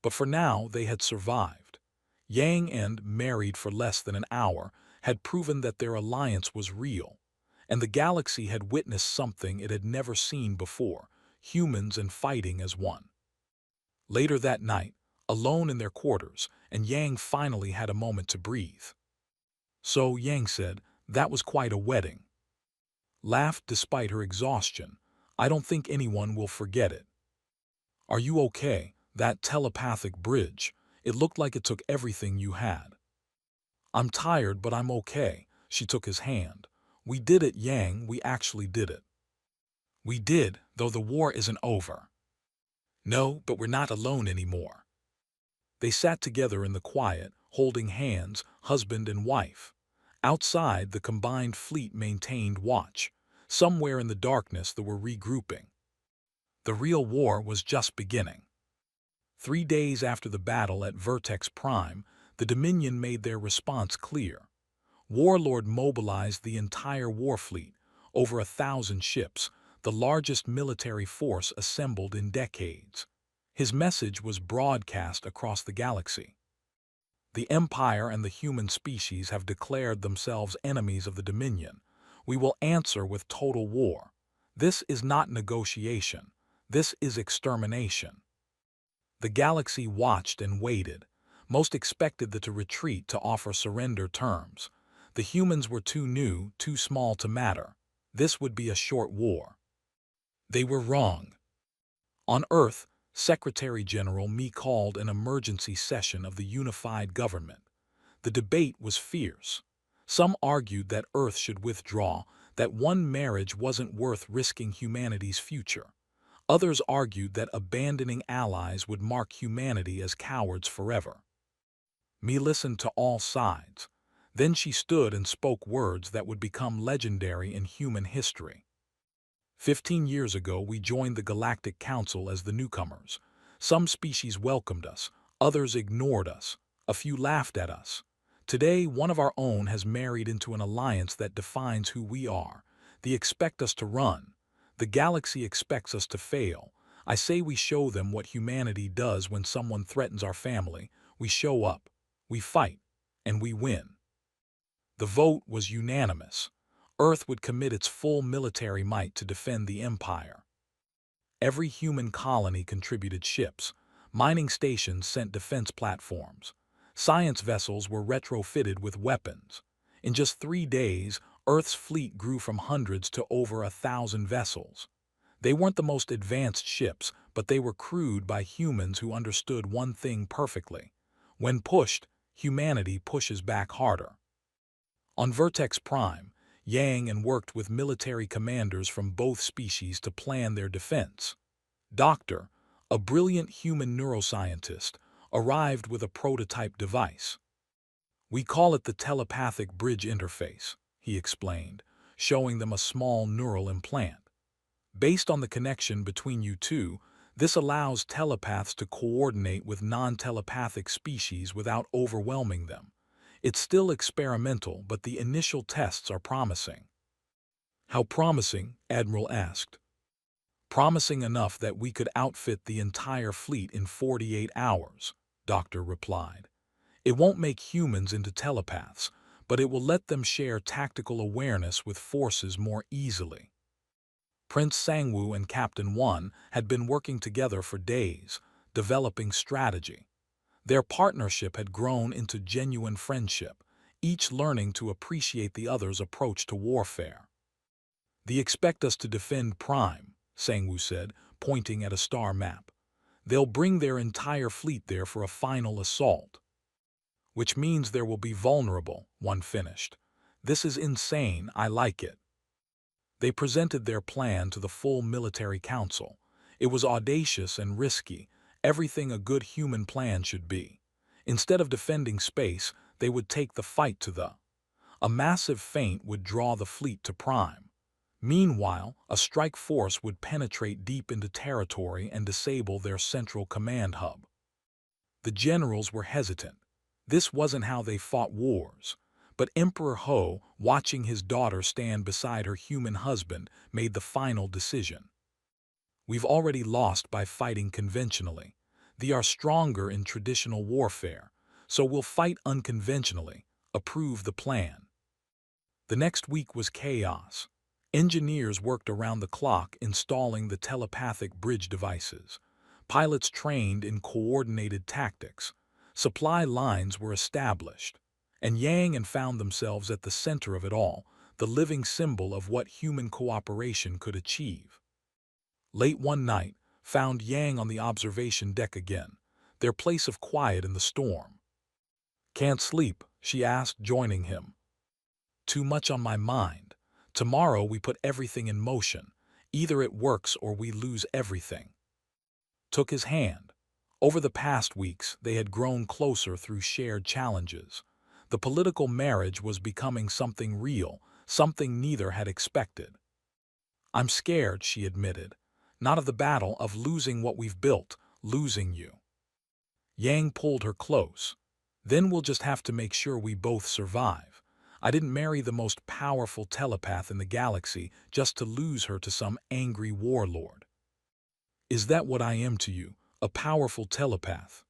But for now, they had survived. Yang and, married for less than an hour, had proven that their alliance was real. And the galaxy had witnessed something it had never seen before, humans and fighting as one. Later that night, alone in their quarters, and Yang finally had a moment to breathe. So, Yang said, that was quite a wedding. Laughed despite her exhaustion. I don't think anyone will forget it. Are you okay? That telepathic bridge. It looked like it took everything you had. I'm tired, but I'm okay. She took his hand. We did it, Yang. We actually did it. We did, though the war isn't over. No, but we're not alone anymore. They sat together in the quiet, holding hands, husband and wife. Outside, the combined fleet maintained watch. Somewhere in the darkness, they were regrouping. The real war was just beginning. 3 days after the battle at Vertex Prime, the Dominion made their response clear. Warlord mobilized the entire war fleet, over 1,000 ships, the largest military force assembled in decades. His message was broadcast across the galaxy. The Empire and the human species have declared themselves enemies of the Dominion. We will answer with total war. This is not negotiation. This is extermination. The galaxy watched and waited. Most expected them to retreat to offer surrender terms. The humans were too new, too small to matter. This would be a short war. They were wrong. On Earth, Secretary General Me called an emergency session of the unified government. The debate was fierce. Some argued that Earth should withdraw, that one marriage wasn't worth risking humanity's future. Others argued that abandoning allies would mark humanity as cowards forever. Me listened to all sides. Then she stood and spoke words that would become legendary in human history. 15 years ago, we joined the Galactic Council as the newcomers. Some species welcomed us, Others ignored us. A few laughed at us. Today, one of our own has married into an alliance that defines who we are. They expect us to run. The galaxy expects us to fail. I say we show them what humanity does when someone threatens our family. We show up, we fight, and we win. The vote was unanimous. Earth would commit its full military might to defend the Empire. Every human colony contributed ships. Mining stations sent defense platforms. Science vessels were retrofitted with weapons. In just 3 days, Earth's fleet grew from hundreds to over 1,000 vessels. They weren't the most advanced ships, but they were crewed by humans who understood one thing perfectly. When pushed, humanity pushes back harder. On Vertex Prime, Yang and worked with military commanders from both species to plan their defense. Doctor, a brilliant human neuroscientist, arrived with a prototype device. We call it the telepathic bridge interface, he explained, showing them a small neural implant. Based on the connection between you two, this allows telepaths to coordinate with non-telepathic species without overwhelming them. It's still experimental, but the initial tests are promising. How promising? Admiral asked. Promising enough that we could outfit the entire fleet in 48 hours, Doctor replied. It won't make humans into telepaths, but it will let them share tactical awareness with forces more easily. Prince Sangwoo and Captain One had been working together for days, developing strategy. Their partnership had grown into genuine friendship, each learning to appreciate the other's approach to warfare. They expect us to defend Prime, Sangwoo said, pointing at a star map. They'll bring their entire fleet there for a final assault. Which means there will be vulnerable, One finished. This is insane, I like it. They presented their plan to the full military council. It was audacious and risky, everything a good human plan should be. Instead of defending space, they would take the fight to the. A massive feint would draw the fleet to Prime. Meanwhile, a strike force would penetrate deep into territory and disable their central command hub. The generals were hesitant. This wasn't how they fought wars. But Emperor Ho, watching his daughter stand beside her human husband, made the final decision. We've already lost by fighting conventionally. They are stronger in traditional warfare, so we'll fight unconventionally. Approve the plan. The next week was chaos. Engineers worked around the clock installing the telepathic bridge devices. Pilots trained in coordinated tactics. Supply lines were established. And Yang found themselves at the center of it all, the living symbol of what human cooperation could achieve. Late one night, found Yang on the observation deck again, their place of quiet in the storm. Can't sleep, she asked, joining him. Too much on my mind. Tomorrow we put everything in motion. Either it works or we lose everything. Took his hand. Over the past weeks, they had grown closer through shared challenges. The political marriage was becoming something real, something neither had expected. I'm scared, she admitted. Not of the battle, of losing what we've built, losing you. Yang pulled her close. Then we'll just have to make sure we both survive. I didn't marry the most powerful telepath in the galaxy just to lose her to some angry warlord. Is that what I am to you, a powerful telepath?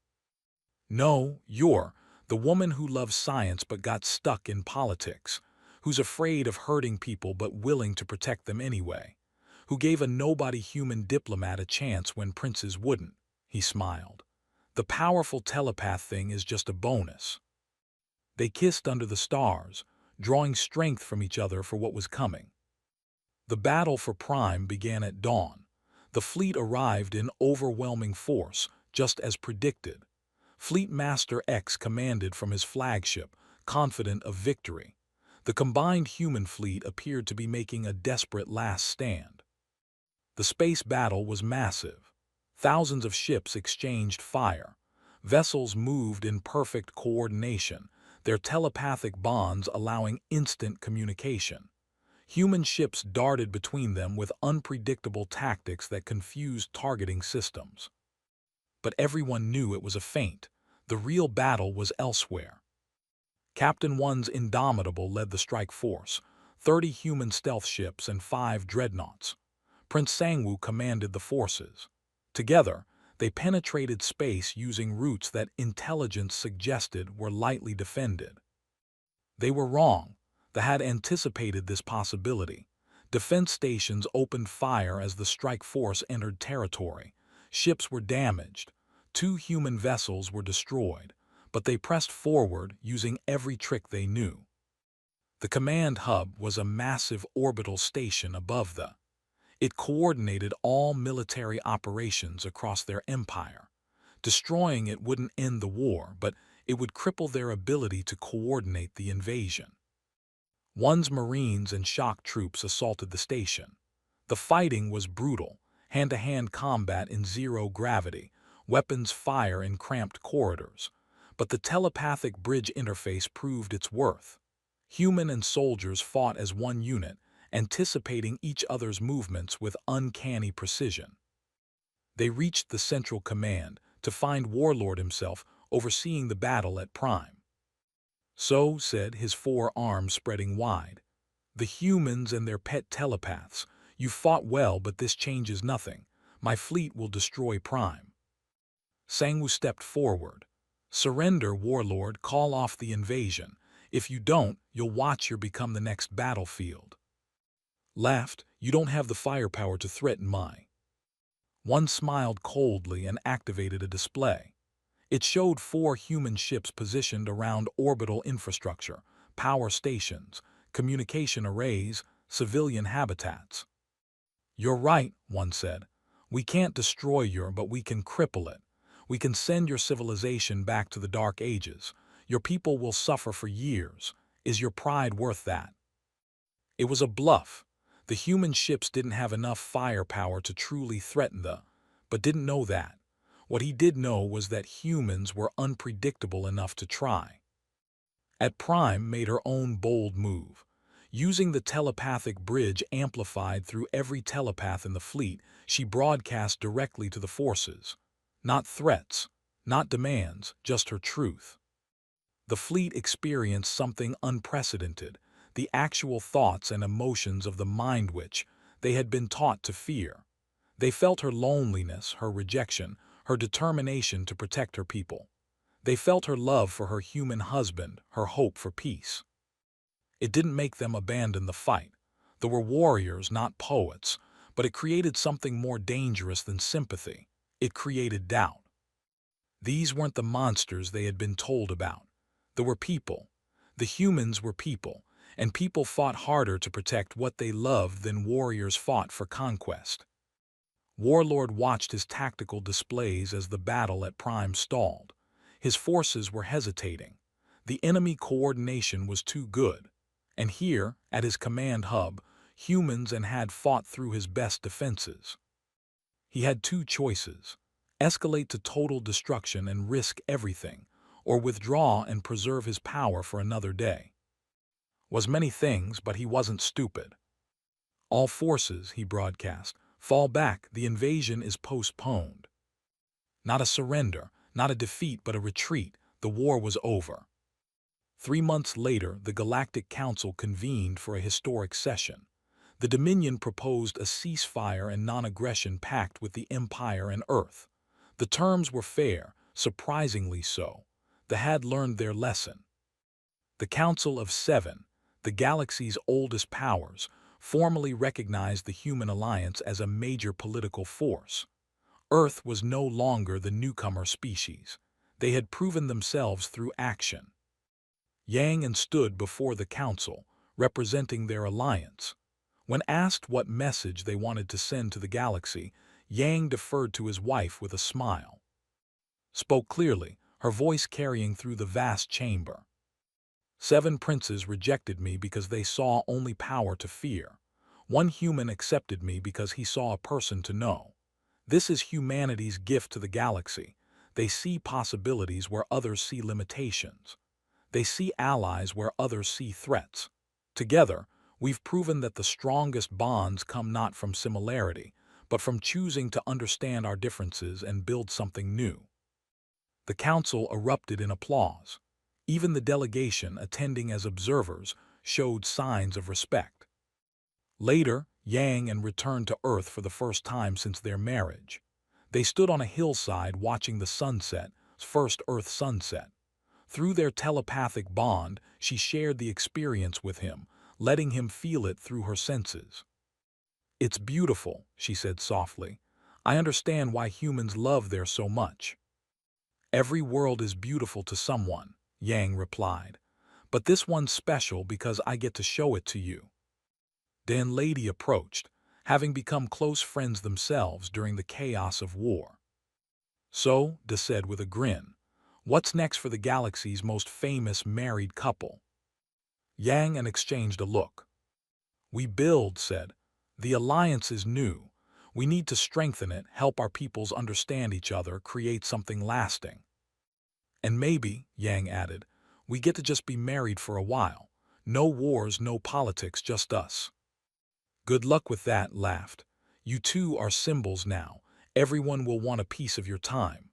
No, you're the woman who loves science but got stuck in politics, who's afraid of hurting people but willing to protect them anyway, who gave a nobody human diplomat a chance when princes wouldn't, he smiled. The powerful telepath thing is just a bonus. They kissed under the stars, drawing strength from each other for what was coming. The battle for Prime began at dawn. The fleet arrived in overwhelming force, just as predicted. Fleet Master X commanded from his flagship, confident of victory. The combined human fleet appeared to be making a desperate last stand. The space battle was massive. Thousands of ships exchanged fire. Vessels moved in perfect coordination, their telepathic bonds allowing instant communication. Human ships darted between them with unpredictable tactics that confused targeting systems. But everyone knew it was a feint. The real battle was elsewhere. Captain One's Indomitable led the strike force, 30 human stealth ships and 5 dreadnoughts. Prince Sangwoo commanded the forces. Together, they penetrated space using routes that intelligence suggested were lightly defended. They were wrong. They had anticipated this possibility. Defense stations opened fire as the strike force entered territory. Ships were damaged. 2 human vessels were destroyed, but they pressed forward using every trick they knew. The command hub was a massive orbital station above the. It coordinated all military operations across their empire. Destroying it wouldn't end the war, but it would cripple their ability to coordinate the invasion. One's Marines and shock troops assaulted the station. The fighting was brutal, hand-to-hand combat in zero gravity, weapons fire in cramped corridors. But the telepathic bridge interface proved its worth. Human and soldiers fought as one unit, anticipating each other's movements with uncanny precision. They reached the central command to find Warlord himself overseeing the battle at Prime. "So," said his 4 arms spreading wide, "the humans and their pet telepaths, you fought well, but this changes nothing. My fleet will destroy Prime." Sangwoo stepped forward. "Surrender, Warlord, call off the invasion. If you don't, you'll watch your become the next battlefield." Laughed, "You don't have the firepower to threaten my." One smiled coldly and activated a display. It showed 4 human ships positioned around orbital infrastructure, power stations, communication arrays, civilian habitats. "You're right," one said. "We can't destroy your, but we can cripple it. We can send your civilization back to the Dark Ages. Your people will suffer for years. Is your pride worth that?" It was a bluff. The human ships didn't have enough firepower to truly threaten but didn't know that. What he did know was that humans were unpredictable enough to try. At Prime made her own bold move. Using the telepathic bridge amplified through every telepath in the fleet, she broadcast directly to the forces. Not threats, not demands, just her truth. The fleet experienced something unprecedented, the actual thoughts and emotions of the mind which they had been taught to fear. They felt her loneliness, her rejection, her determination to protect her people. They felt her love for her human husband, her hope for peace. It didn't make them abandon the fight. They were warriors, not poets, but it created something more dangerous than sympathy. It created doubt. These weren't the monsters they had been told about. They were people. The humans were people, and people fought harder to protect what they loved than warriors fought for conquest. Warlord watched his tactical displays as the battle at Prime stalled. His forces were hesitating. The enemy coordination was too good. And here, at his command hub, humans had fought through his best defenses. He had 2 choices: escalate to total destruction and risk everything, or withdraw and preserve his power for another day. Was many things, but he wasn't stupid. "All forces," he broadcast, "fall back, the invasion is postponed." Not a surrender, not a defeat, but a retreat. The war was over. 3 months later, the Galactic Council convened for a historic session. The Dominion proposed a ceasefire and non-aggression pact with the Empire and Earth. The terms were fair, surprisingly so. They had learned their lesson. The Council of 7, the galaxy's oldest powers, formally recognized the human alliance as a major political force. Earth was no longer the newcomer species. They had proven themselves through action. Yang stood before the council, representing their alliance. When asked what message they wanted to send to the galaxy, Yang deferred to his wife with a smile. Spoke clearly, her voice carrying through the vast chamber. 7 princes rejected me because they saw only power to fear. 1 human accepted me because he saw a person to know. This is humanity's gift to the galaxy. They see possibilities where others see limitations. They see allies where others see threats. Together, we've proven that the strongest bonds come not from similarity, but from choosing to understand our differences and build something new. The council erupted in applause. Even the delegation, attending as observers, showed signs of respect. Later, Yang and returned to Earth for the first time since their marriage. They stood on a hillside watching the sunset, first Earth sunset. Through their telepathic bond, she shared the experience with him, letting him feel it through her senses. "It's beautiful," she said softly. "I understand why humans love there so much." "Every world is beautiful to someone," Yang replied. "But this one's special because I get to show it to you." Dan Lady approached, having become close friends themselves during the chaos of war. "So," De said with a grin, "what's next for the galaxy's most famous married couple?" Yang and exchanged a look. "We build," said. "The alliance is new. We need to strengthen it, help our peoples understand each other, create something lasting." "And maybe," Yang added, "we get to just be married for a while. No wars, no politics, just us." "Good luck with that," laughed. "You two are symbols now. Everyone will want a piece of your time."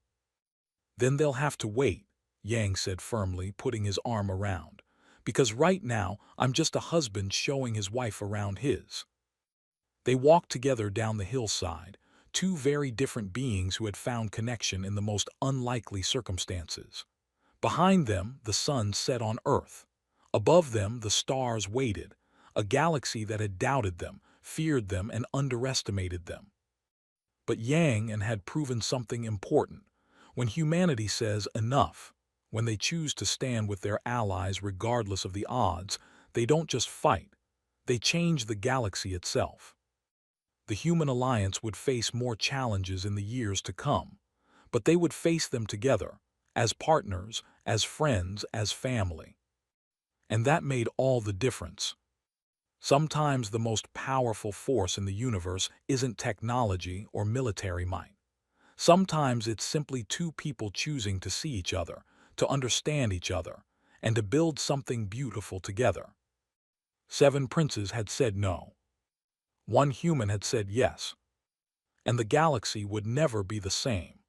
"Then they'll have to wait," Yang said firmly, putting his arm around. "Because right now, I'm just a husband showing his wife around his." They walked together down the hillside, two very different beings who had found connection in the most unlikely circumstances. Behind them, the sun set on Earth. Above them, the stars waited, a galaxy that had doubted them, feared them, and underestimated them. But Yang and had proven something important. When humanity says enough, when they choose to stand with their allies regardless of the odds, they don't just fight, they change the galaxy itself. The human alliance would face more challenges in the years to come, but they would face them together, as partners, as friends, as family. And that made all the difference. Sometimes the most powerful force in the universe isn't technology or military might. Sometimes it's simply two people choosing to see each other, to understand each other, and to build something beautiful together. 7 princes had said no. 1 human had said yes. And the galaxy would never be the same.